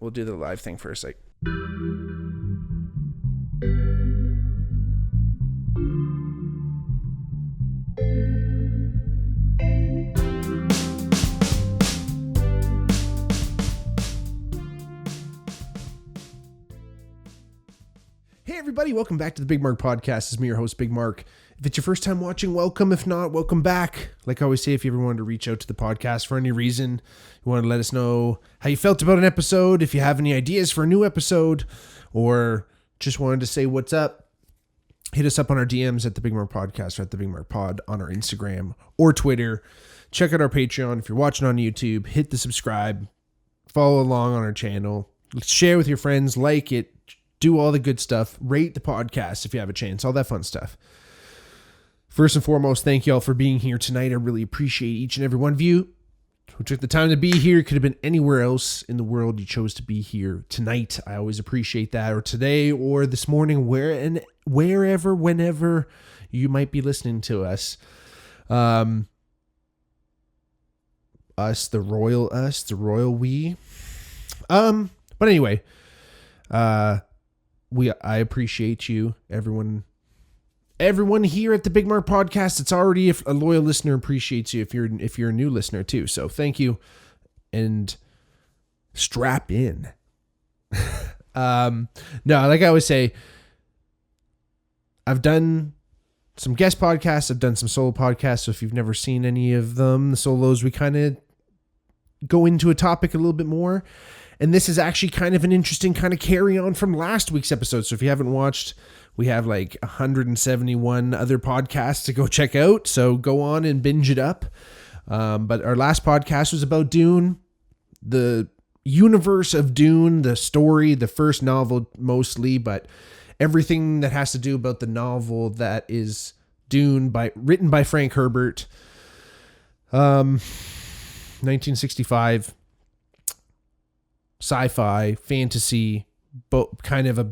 we'll do the live thing first. Like, hey everybody, welcome back to the Bigmark podcast. It's me, your host, Bigmark. If it's your first time watching, welcome. If not, welcome back. Like I always say, if you ever wanted to reach out to the podcast for any reason, you want to let us know how you felt about an episode, if you have any ideas for a new episode, or just wanted to say what's up, hit us up on our DMs at the Bigmark podcast or at the Bigmark pod on our Instagram or Twitter. Check out our Patreon. If you're watching on YouTube, hit the subscribe, follow along on our channel, share with your friends, like it, do all the good stuff, rate the podcast if you have a chance, all that fun stuff. First and foremost, thank you all for being here tonight. I really appreciate each and every one of you who took the time to be here. Could have been anywhere else in the world. You chose to be here tonight. I always appreciate that, or today, or this morning, wherever, whenever you might be listening to us. The royal we. But anyway, I appreciate you, everyone here at the Bigmark podcast. It's already a loyal listener appreciates you if you're a new listener too. So thank you and strap in. No, like I always say, I've done some guest podcasts. I've done some solo podcasts. So if you've never seen any of them, the solos, we kind of go into a topic a little bit more. And this is actually kind of an interesting kind of carry on from last week's episode. So if you haven't watched, we have like 171 other podcasts to go check out. So go on and binge it up. But our last podcast was about Dune, the universe of Dune, the story, the first novel mostly, but everything that has to do about the novel that is Dune written by Frank Herbert, 1965. Sci-fi, fantasy, but kind of a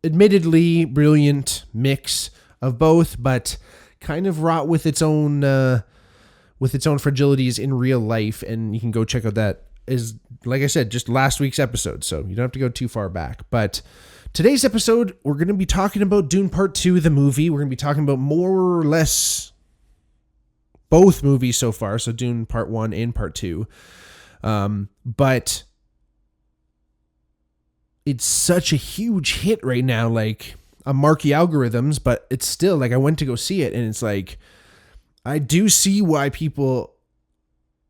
admittedly brilliant mix of both, but kind of wrought with its own fragilities in real life. And you can go check out that, is, like I said, just last week's episode, so you don't have to go too far back. But today's episode, we're going to be talking about Dune Part 2, the movie. We're going to be talking about more or less both movies so far, so Dune Part 1 and Part 2. But it's such a huge hit right now, like on marquee algorithms, but it's still like, I went to go see it and it's like, I do see why people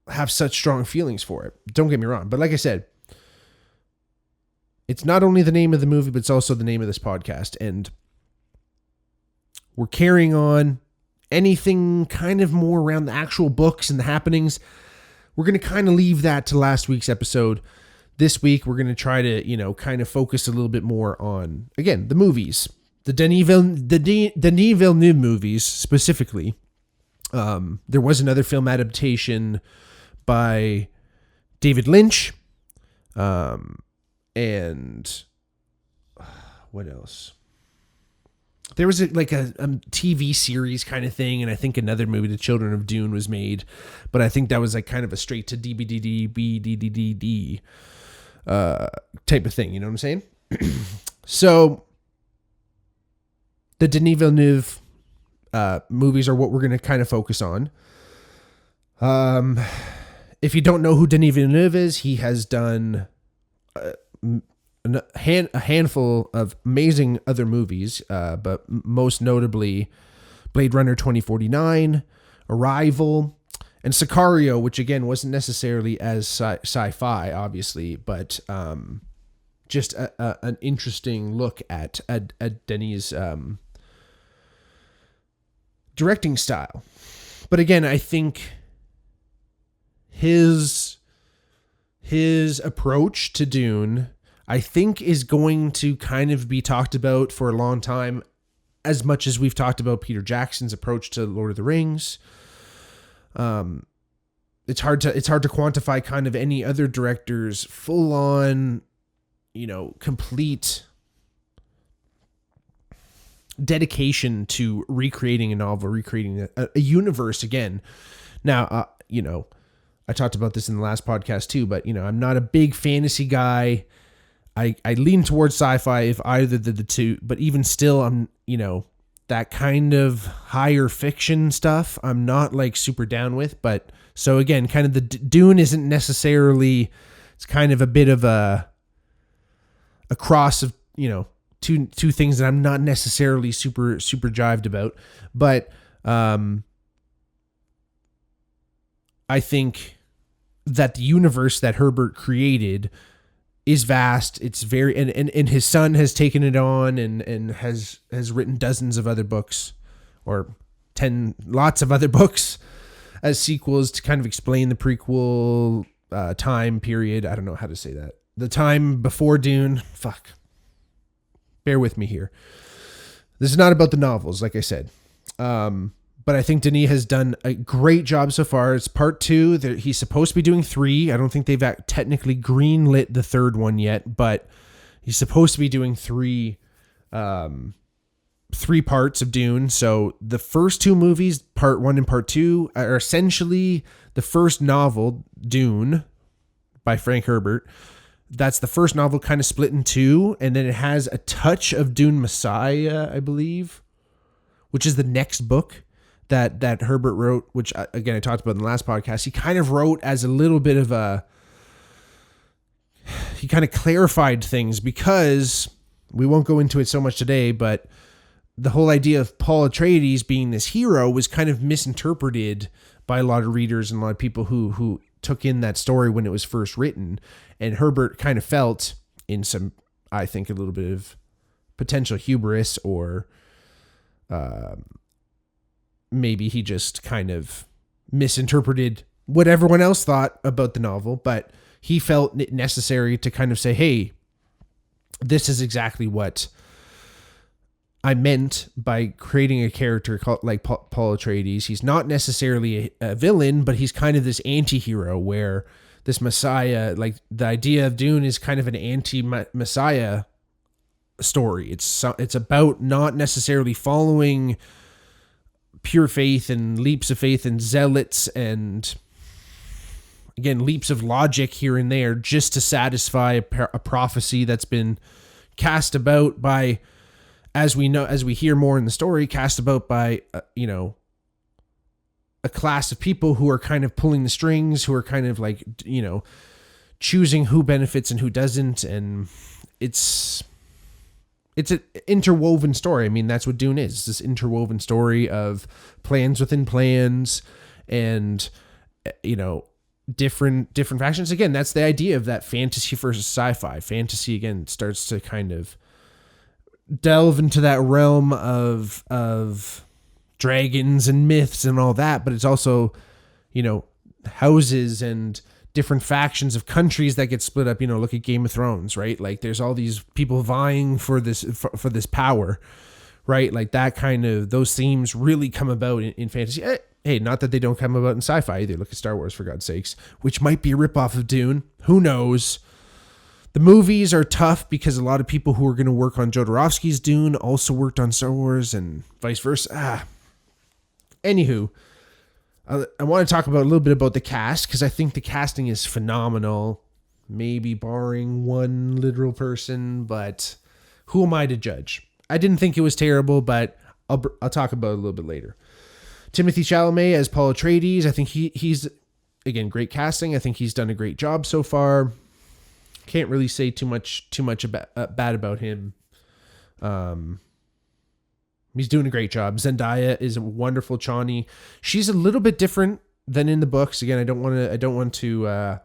have such strong feelings for it. Don't get me wrong. But like I said, it's not only the name of the movie, but it's also the name of this podcast. And we're carrying on anything kind of more around the actual books and the happenings. We're going to kind of leave that to last week's episode. This week, we're going to try to, kind of focus a little bit more on, again, the movies, the Denis Villeneuve movies specifically. There was another film adaptation by David Lynch. And what else? There was a TV series kind of thing, and I think another movie, The Children of Dune, was made, but I think that was like kind of a straight to DVD type of thing. You know what I'm saying? So the Denis Villeneuve movies are what we're going to kind of focus on. If you don't know who Denis Villeneuve is, he has done a handful of amazing other movies, but most notably Blade Runner 2049, Arrival, and Sicario, which again wasn't necessarily as sci-fi, obviously, but just an interesting look at Denis' directing style. But again, I think his approach to Dune, I think, is going to kind of be talked about for a long time, as much as we've talked about Peter Jackson's approach to Lord of the Rings. It's hard to quantify kind of any other director's full on, complete dedication to recreating a novel, recreating a universe again. Now, I talked about this in the last podcast too, but I'm not a big fantasy guy. I lean towards sci-fi if either the two, but even still, I'm, that kind of higher fiction stuff, I'm not like super down with. But so again, kind of the Dune isn't necessarily, it's kind of a bit of a cross of, two things that I'm not necessarily super jived about. But I think that the universe that Herbert created is vast. It's very, and his son has taken it on and has written dozens of other books, or lots of other books as sequels to kind of explain the prequel time period. I don't know how to say that. The time before Dune. Fuck. Bear with me here. This is not about the novels, like I said. But I think Denis has done a great job so far. It's part 2. He's supposed to be doing 3. I don't think they've technically greenlit the third one yet, but he's supposed to be doing 3 parts of Dune. So the first 2 movies, part 1 and part 2, are essentially the first novel, Dune, by Frank Herbert. That's the first novel, kind of split in 2, and then it has a touch of Dune Messiah, I believe, which is the next book that Herbert wrote, which again I talked about in the last podcast. He kind of wrote as a little bit of he kind of clarified things, because we won't go into it so much today, but the whole idea of Paul Atreides being this hero was kind of misinterpreted by a lot of readers and a lot of people who took in that story when it was first written. And Herbert kind of felt, in some, I think, a little bit of potential hubris, or maybe he just kind of misinterpreted what everyone else thought about the novel, but he felt it necessary to kind of say, hey, this is exactly what I meant by creating a character called like Paul Atreides. He's not necessarily a villain, but he's kind of this anti-hero, where this Messiah, like the idea of Dune is kind of an anti-Messiah story. It's about not necessarily following pure faith and leaps of faith and zealots and, again, leaps of logic here and there just to satisfy a prophecy that's been cast about by, as we hear more in the story, cast about by, a class of people who are kind of pulling the strings, who are kind of like, choosing who benefits and who doesn't. And it's an interwoven story. I mean, that's what Dune is. This interwoven story of plans within plans and, different factions. Again, that's the idea of that fantasy versus sci-fi. Fantasy, again, starts to kind of delve into that realm of dragons and myths and all that, but it's also, houses and different factions of countries that get split up. Look at Game of Thrones, right? Like there's all these people vying for this power, right? Like that kind of, those themes really come about in fantasy. Hey, not that they don't come about in sci-fi either. Look at Star Wars, for God's sakes, which might be a ripoff of Dune. Who knows? The movies are tough because a lot of people who are going to work on Jodorowsky's Dune also worked on Star Wars and vice versa. Anywho, I want to talk about a little bit about the cast, because I think the casting is phenomenal, maybe barring one literal person, but who am I to judge? I didn't think it was terrible, but I'll talk about it a little bit later. Timothée Chalamet as Paul Atreides. I think he's, again, great casting. I think he's done a great job so far. Can't really say too much bad about him. He's doing a great job. Zendaya is a wonderful Chani. She's a little bit different than in the books. Again, I don't want to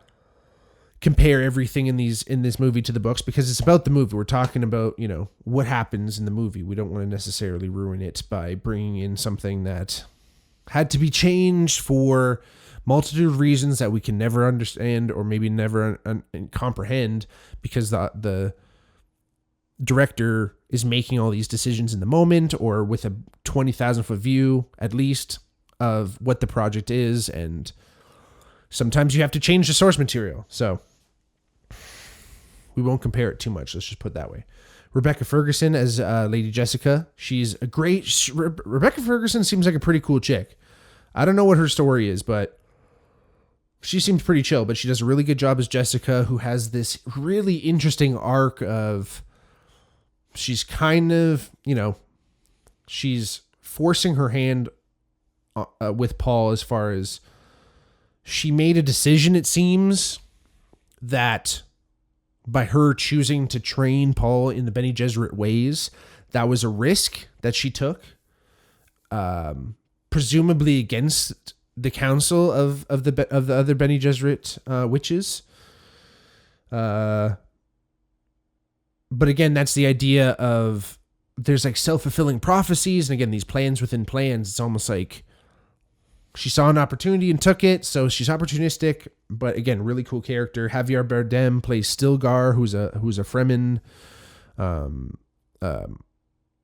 compare everything in this movie to the books, because it's about the movie. We're talking about, what happens in the movie. We don't want to necessarily ruin it by bringing in something that had to be changed for multitude of reasons that we can never understand, or maybe never comprehend, because the director is making all these decisions in the moment, or with a 20,000 foot view at least of what the project is. And sometimes you have to change the source material. So we won't compare it too much. Let's just put it that way. Rebecca Ferguson as Lady Jessica. She's a great... Rebecca Ferguson seems like a pretty cool chick. I don't know what her story is, but she seems pretty chill, but she does a really good job as Jessica, who has this really interesting arc of, she's kind of, she's forcing her hand with Paul, as far as she made a decision, it seems, that by her choosing to train Paul in the Bene Gesserit ways, that was a risk that she took, presumably against the council of the other Bene Gesserit witches. But again, that's the idea of, there's like self-fulfilling prophecies, and again, these plans within plans. It's almost like she saw an opportunity and took it, so she's opportunistic. But again, really cool character. Javier Bardem plays Stilgar, who's a Fremen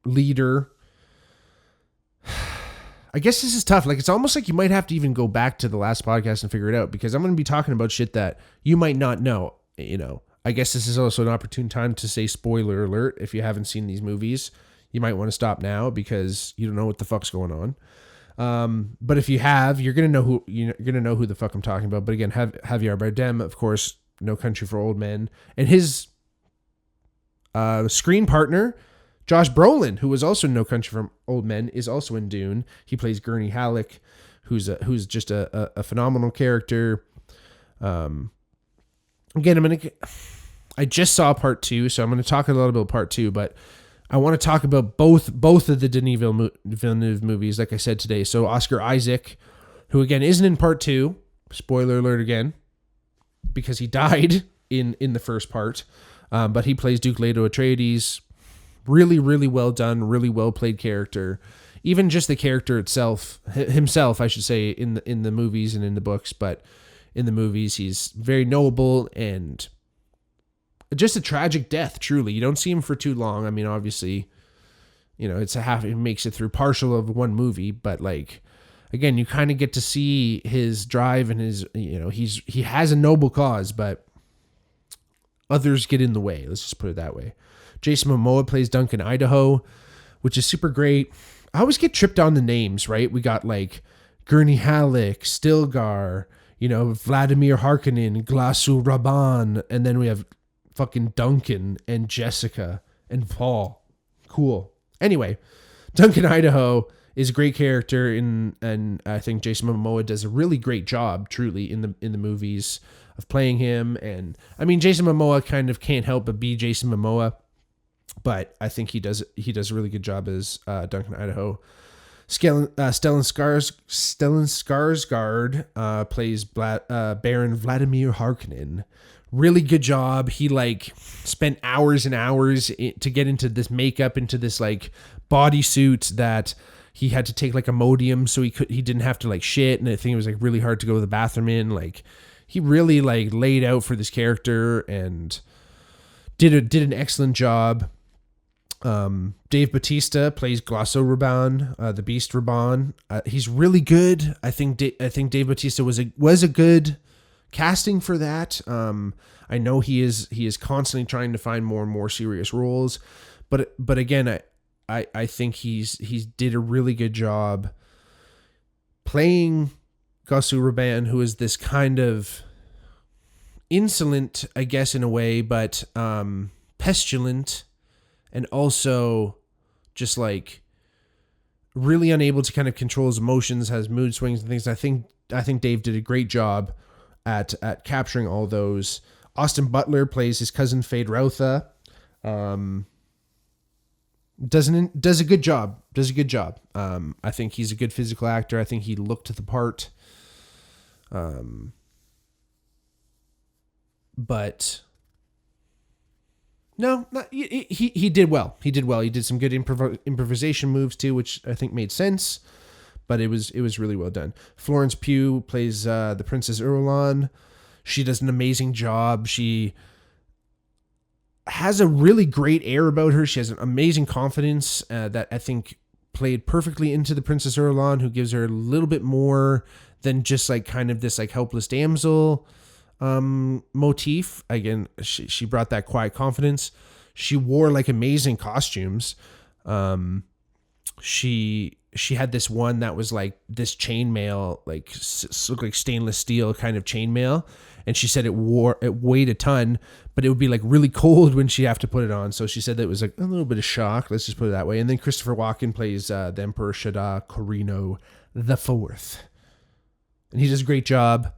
leader. I guess this is tough. Like, it's almost like you might have to even go back to the last podcast and figure it out, because I'm going to be talking about shit that you might not know. I guess this is also an opportune time to say spoiler alert. If you haven't seen these movies, you might want to stop now, because you don't know what the fuck's going on. But if you have, you're gonna know who the fuck I'm talking about. But again, Javier Bardem, of course, No Country for Old Men, and his screen partner, Josh Brolin, who was also in No Country for Old Men, is also in Dune. He plays Gurney Halleck, who's just a phenomenal character. Again, I just saw part 2, so I'm gonna talk a little about part 2, but I want to talk about both of the Denis Villeneuve movies, like I said today. So Oscar Isaac, who again isn't in part 2, spoiler alert again, because he died in the first part, but he plays Duke Leto Atreides. Really, really well done, really well played character. Even just the character himself, I should say, in the movies and in the books, but in the movies, he's very knowable and just a tragic death, truly. You don't see him for too long. I mean, obviously, it's he makes it through partial of one movie, but like, again, you kind of get to see his drive and his, he has a noble cause, but others get in the way. Let's just put it that way. Jason Momoa plays Duncan Idaho, which is super great. I always get tripped on the names, right? We got like Gurney Halleck, Stilgar, Vladimir Harkonnen, Glasu Raban, and then we have fucking Duncan and Jessica and Paul. Cool. Anyway, Duncan Idaho is a great character, and I think Jason Momoa does a really great job, truly, in the movies of playing him. And I mean, Jason Momoa kind of can't help but be Jason Momoa, but I think he does a really good job as Duncan Idaho. Stellan Skarsgård plays Baron Vladimir Harkonnen. Really good job. He like spent hours and hours to get into this makeup, into this like bodysuit that he had to take like Imodium so he didn't have to like shit. And I think it was like really hard to go to the bathroom in. Like, he really like laid out for this character and did an excellent job. Dave Bautista plays Glasso Raban, the Beast Raban. He's really good. I think Dave Bautista was a good casting for that. I know he is constantly trying to find more and more serious roles, but again, I think he's did a really good job playing Glasso Raban, who is this kind of insolent, I guess, in a way, but pestilent, and also just like really unable to kind of control his emotions, has mood swings and things. I think Dave did a great job at capturing all those. Austin Butler plays his cousin Feyd-Rautha. Does a good job. I think he's a good physical actor. I think he looked the part. But no, he did well. He did some good improvisation moves too, which I think made sense. But it was really well done. Florence Pugh plays the Princess Irulan. She does an amazing job. She has a really great air about her. She has an amazing confidence that I think played perfectly into the Princess Irulan, who gives her a little bit more than just like kind of this like helpless damsel motif. Again, she brought that quiet confidence. She wore like amazing costumes. She she had this one that was like this chainmail, like looked like stainless steel kind of chainmail. And she said it weighed a ton, but it would be like really cold when she have to put it on. So she said that it was like a little bit of shock. Let's just put it that way. And then Christopher Walken plays the Emperor Shada Corino IV. And he does a great job.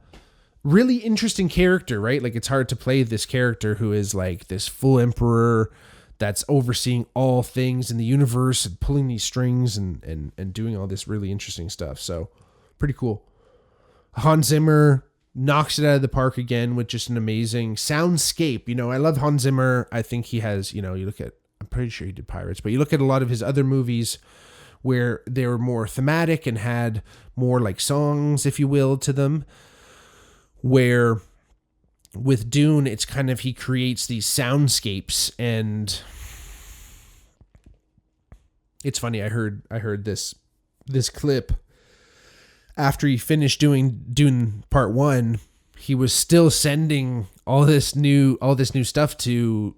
Really interesting character, right? Like it's hard to play this character who is like this full emperor that's overseeing all things in the universe and pulling these strings and doing all this really interesting stuff. So pretty cool. Hans Zimmer knocks it out of the park again with just an amazing soundscape. You know, I love Hans Zimmer. I think he has, you know, you look at, I'm pretty sure he did Pirates, but you look at a lot of his other movies where they were more thematic and had more like songs, if you will, to them. Where with Dune, it's kind of, he creates these soundscapes, and it's funny. I heard this clip after he finished doing Dune Part 1. He was still sending all this new stuff to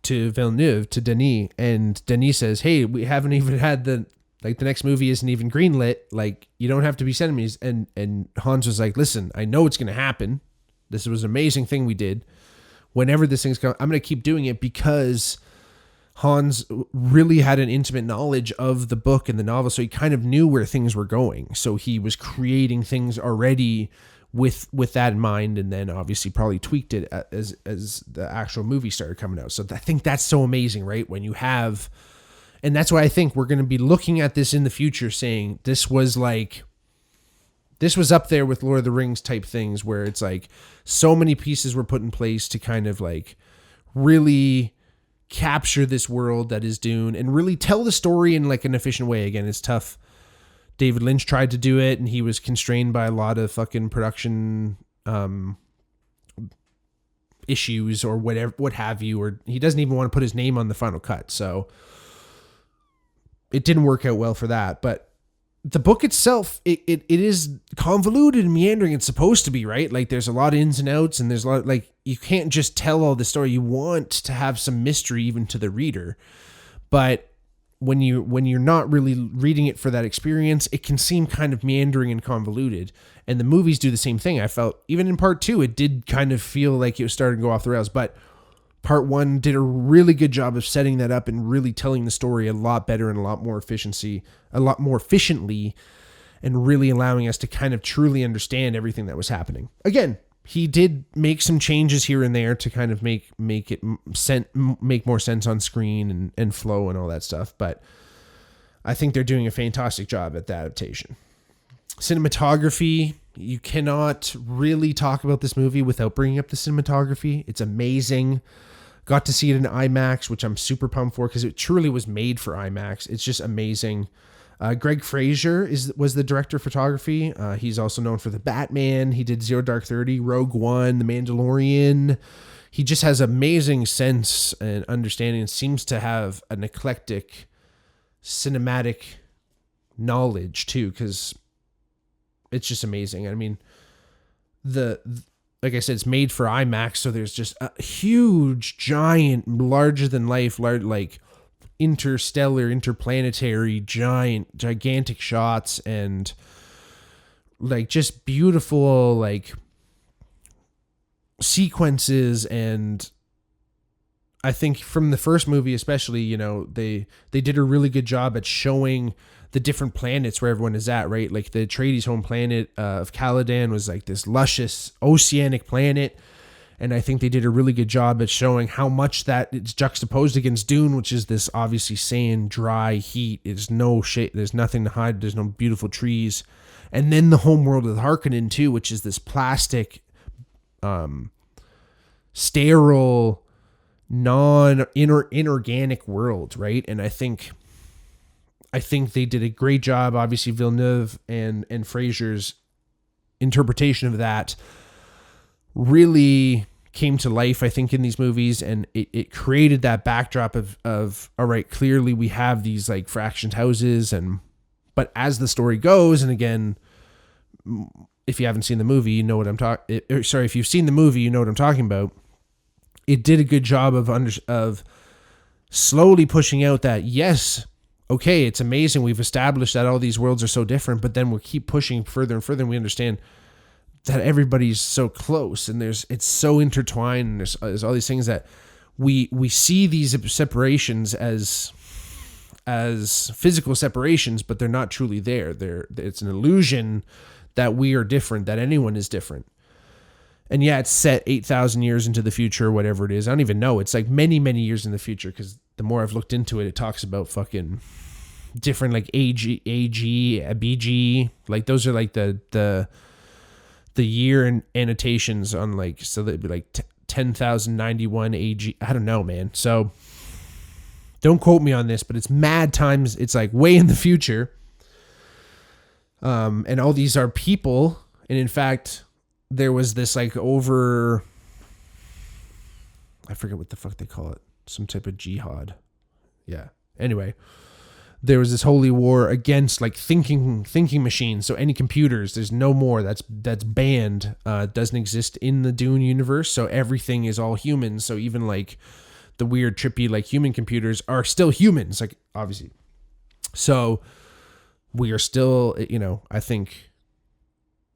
Villeneuve, to Denis, and Denis says, "Hey, we haven't even had the next movie isn't even greenlit. Like, you don't have to be sending me." And Hans was like, "Listen, I know it's going to happen. This was an amazing thing we did. Whenever this thing's coming, I'm going to keep doing it," because Hans really had an intimate knowledge of the book and the novel. So he kind of knew where things were going. So he was creating things already with that in mind. And then obviously probably tweaked it as the actual movie started coming out. So I think that's so amazing, right? When you have, and that's why I think we're going to be looking at this in the future saying this was up there with Lord of the Rings type things, where it's like so many pieces were put in place to kind of like really capture this world that is Dune and really tell the story in like an efficient way. Again, it's tough. David Lynch tried to do it and he was constrained by a lot of fucking production issues or whatever, what have you, or he doesn't even want to put his name on the final cut. So it didn't work out well for that. But the book itself, it is convoluted and meandering. It's supposed to be, right? Like there's a lot of ins and outs, and there's a lot, like, you can't just tell all the story. You want to have some mystery even to the reader. But when you're not really reading it for that experience, it can seem kind of meandering and convoluted. And the movies do the same thing. I felt even in part 2, it did kind of feel like it was starting to go off the rails, but part 1 did a really good job of setting that up and really telling the story a lot better and a lot more efficiently, and really allowing us to kind of truly understand everything that was happening. Again, he did make some changes here and there to kind of make more sense on screen and flow and all that stuff. But I think they're doing a fantastic job at the adaptation. Cinematography, you cannot really talk about this movie without bringing up the cinematography. It's amazing. Got to see it in IMAX, which I'm super pumped for because it truly was made for IMAX. It's just amazing. Greg Fraser was the director of photography. He's also known for The Batman. He did Zero Dark 30, Rogue One, The Mandalorian. He just has amazing sense and understanding and seems to have an eclectic cinematic knowledge too, because it's just amazing. I mean, like I said, it's made for IMAX, so there's just a huge, giant, larger than life, like interstellar, interplanetary, gigantic shots, and like just beautiful like sequences. And I think from the first movie especially, you know, they did a really good job at showing the different planets where everyone is at, right? Like the Atreides home planet of Caladan was like this luscious oceanic planet. And I think they did a really good job at showing how much that it's juxtaposed against Dune, which is this obviously sand, dry heat. There's no shade. There's nothing to hide. There's no beautiful trees. And then the home world of the Harkonnen too, which is this plastic, sterile, inorganic world, right? And I think they did a great job. Obviously, Villeneuve and Fraser's interpretation of that really came to life, I think, in these movies, and it created that backdrop of all right, clearly we have these like fractioned houses, but as the story goes, and again, if you haven't seen the movie, you know what I'm talking. If you've seen the movie, you know what I'm talking about. It did a good job of slowly pushing out that yes, okay, it's amazing. We've established that all these worlds are so different, but then we keep pushing further and further, and we understand that everybody's so close, and it's so intertwined, and there's all these things that we see these separations as physical separations, but they're not truly there. It's an illusion that we are different, that anyone is different. And yeah, it's set 8,000 years into the future, or whatever it is. I don't even know. It's like many, many years in the future, because the more I've looked into it, it talks about fucking different like AG, BG. Like those are like the year and annotations on like, so that'd be like 10,091 AG. I don't know, man. So don't quote me on this, but it's mad times. It's like way in the future. And all these are people. And in fact, there was this like I forget what the fuck they call it. Some type of jihad. Yeah. Anyway, there was this holy war against like thinking machines. So any computers, there's no more. That's banned. Doesn't exist in the Dune universe. So everything is all humans. So even like the weird trippy like human computers are still humans, like obviously. So we are still, I think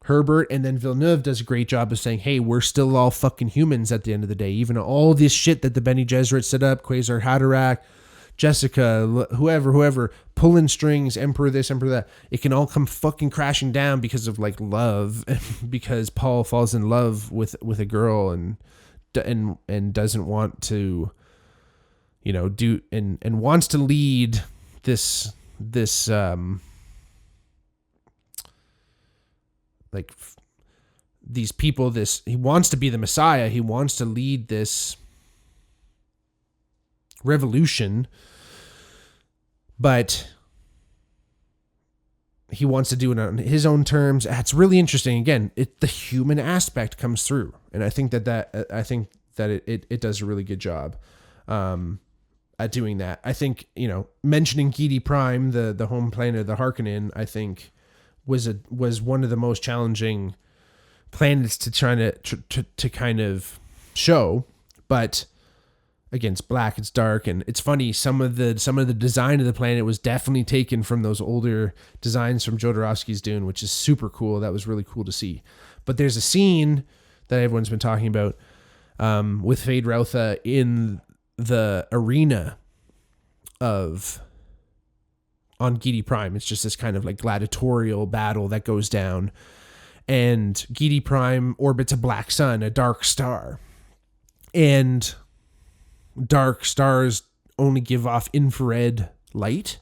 Herbert and then Villeneuve does a great job of saying, hey, we're still all fucking humans at the end of the day. Even all this shit that the Bene Gesserit set up, Quasar Haderach, Jessica, whoever, pulling strings, Emperor this, Emperor that, it can all come fucking crashing down because of like love, because Paul falls in love with a girl and doesn't want to, do and wants to lead this like these people, he wants to be the Messiah. He wants to lead this revolution, but he wants to do it on his own terms. It's really interesting. Again, the human aspect comes through. And I think that it does a really good job, at doing that. I think, mentioning Gidi Prime, the home planet of the Harkonnen, I think was one of the most challenging planets to try to kind of show. But again, it's black, it's dark, and it's funny. Some of the design of the planet was definitely taken from those older designs from Jodorowsky's Dune, which is super cool. That was really cool to see. But there's a scene that everyone's been talking about, with Fade Routha in the arena on Gidi Prime. It's just this kind of like gladiatorial battle that goes down, and Gidi Prime orbits a black sun, a dark star, and dark stars only give off infrared light.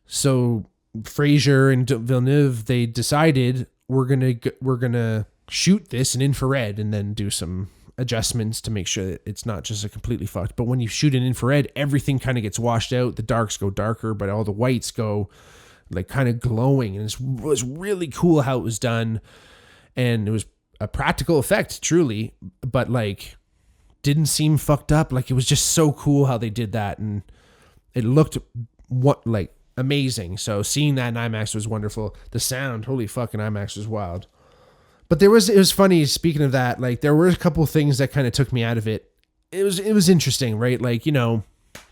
So Fraser and Villeneuve, they decided we're gonna shoot this in infrared and then do some adjustments to make sure that it's not just a completely fucked. But when you shoot in infrared, everything kind of gets washed out. The darks go darker, but all the whites go like kind of glowing. And it was really cool how it was done. And it was a practical effect, truly, but like didn't seem fucked up. Like it was just so cool how they did that. And it looked amazing. So seeing that in IMAX was wonderful. The sound, holy fucking IMAX was wild. But it was funny, speaking of that, like there were a couple things that kind of took me out of it. It was interesting, right? Like,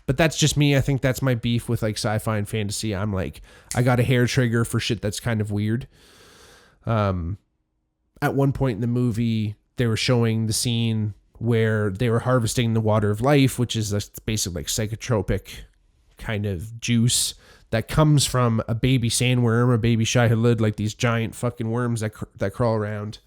but that's just me. I think that's my beef with like sci-fi and fantasy. I'm like, I got a hair trigger for shit that's kind of weird. At one point in the movie, they were showing the scene where they were harvesting the water of life, which is basically like psychotropic kind of juice that comes from a baby sandworm, a baby shai-hulud, like these giant fucking worms that crawl around.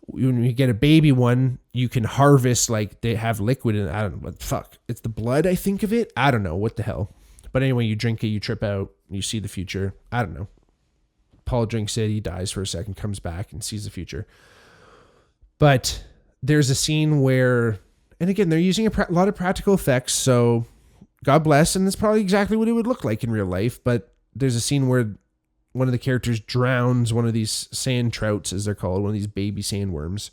When you get a baby one, you can harvest, like they have liquid in it. I don't know what the fuck. It's the blood, I think of it. I don't know what the hell. But anyway, you drink it, you trip out, you see the future. I don't know. Paul drinks it, he dies for a second, comes back and sees the future. But there's a scene where, and again, they're using a lot of practical effects, so God bless, and it's probably exactly what it would look like in real life. But there's a scene where one of the characters drowns one of these sand trouts, as they're called, one of these baby sandworms,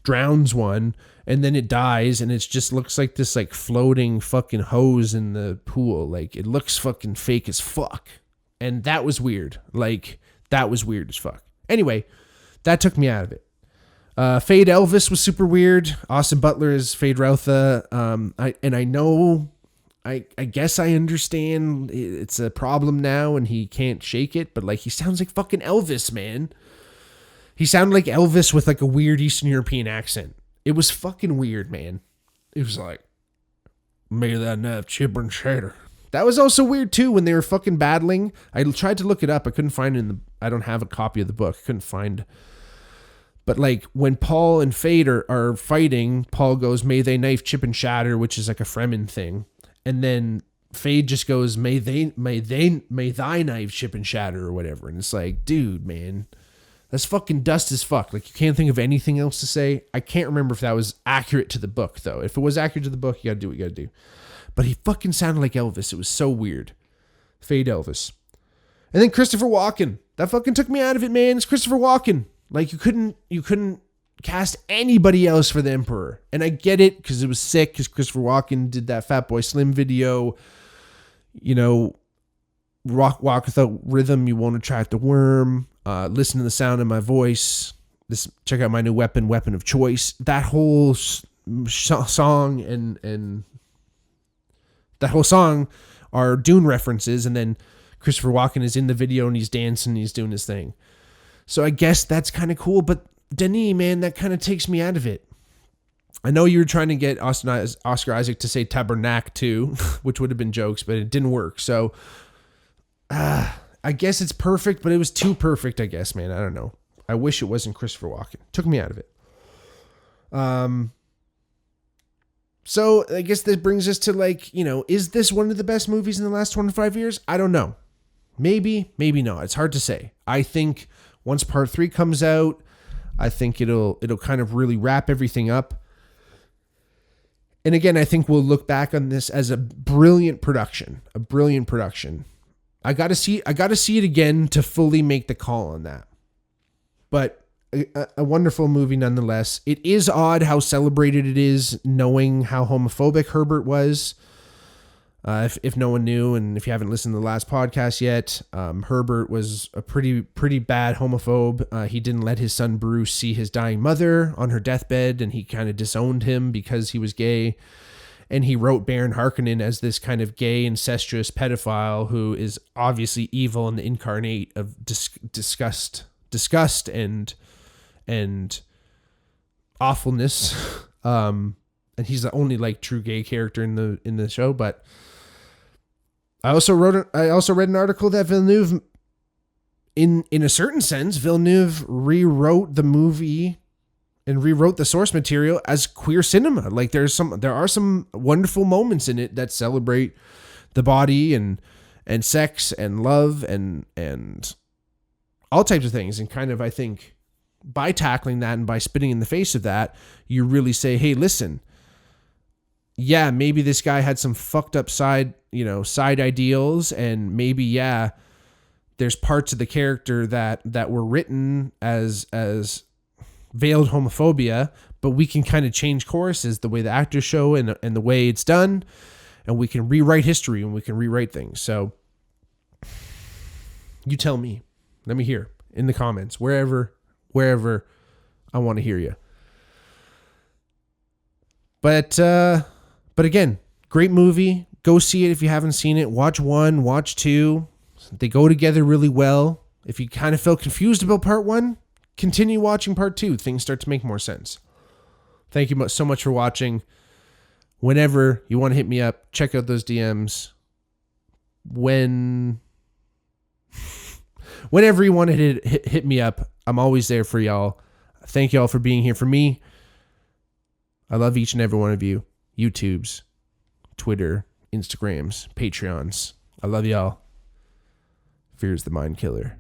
drowns one, and then it dies, and it just looks like this like floating fucking hose in the pool. Like it looks fucking fake as fuck. And that was weird. Like that was weird as fuck. Anyway, that took me out of it. Fade Elvis was super weird. Austin Butler is Fade Routha. I know I guess I understand it's a problem now and he can't shake it, but like he sounds like fucking Elvis, man. He sounded like Elvis with like a weird Eastern European accent. It was fucking weird, man. It was like, may that knife chip and shatter. That was also weird too when they were fucking battling. I tried to look it up. I couldn't find it I don't have a copy of the book. I couldn't find. But like when Paul and Fade are fighting, Paul goes, may they knife chip and shatter, which is like a Fremen thing. And then Fade just goes, may thy knife chip and shatter or whatever. And it's like, dude, man, that's fucking dust as fuck. Like you can't think of anything else to say. I can't remember if that was accurate to the book though. If it was accurate to the book, you gotta do what you gotta do. But he fucking sounded like Elvis. It was so weird. Fade Elvis. And then Christopher Walken. That fucking took me out of it, man. It's Christopher Walken. Like you couldn't cast anybody else for the Emperor. And I get it because it was sick because Christopher Walken did that Fatboy Slim video. You know, walk without rhythm, you won't attract the worm. Listen to the sound of my voice. Check out my new weapon of choice. That whole song and that whole song are Dune references. And then Christopher Walken is in the video and he's dancing and he's doing his thing. So I guess that's kind of cool. But Denis, man, that kind of takes me out of it. I know you were trying to get Oscar Isaac to say tabernacle too, which would have been jokes, but it didn't work. So I guess it's perfect, but it was too perfect, I guess, man. I don't know. I wish it wasn't Christopher Walken. Took me out of it. So I guess this brings us to like, you know, is this one of the best movies in the last 25 years? I don't know. Maybe, maybe not. It's hard to say. I think once part 3 comes out, I think it'll kind of really wrap everything up. And again, I think we'll look back on this as a brilliant production. I got to see it again to fully make the call on that. But a wonderful movie nonetheless. It is odd how celebrated it is, knowing how homophobic Herbert was. If no one knew, and if you haven't listened to the last podcast yet, Herbert was a pretty bad homophobe. He didn't let his son Bruce see his dying mother on her deathbed, and he kind of disowned him because he was gay. And he wrote Baron Harkonnen as this kind of gay, incestuous pedophile who is obviously evil and the incarnate of disgust and awfulness. And he's the only like true gay character in the show. But I also read an article that Villeneuve, in a certain sense, Villeneuve rewrote the movie and rewrote the source material as queer cinema. Like there are some wonderful moments in it that celebrate the body and sex and love and all types of things. And kind of, I think, by tackling that and by spitting in the face of that, you really say, hey, listen, yeah, maybe this guy had some fucked up side ideals, and maybe, yeah, there's parts of the character that were written as veiled homophobia, but we can kind of change courses the way the actors show and the way it's done, and we can rewrite history and we can rewrite things. So you tell me. Let me hear in the comments, wherever I want to hear you. But again, great movie. Go see it if you haven't seen it. Watch 1, watch 2. They go together really well. If you kind of felt confused about part 1, continue watching part 2. Things start to make more sense. Thank you so much for watching. Whenever you want to hit me up, check out those DMs. Whenever you want to hit me up, I'm always there for y'all. Thank y'all for being here for me. I love each and every one of you. YouTubes, Twitter, Instagrams, Patreons. I love y'all. Fear's the mind killer.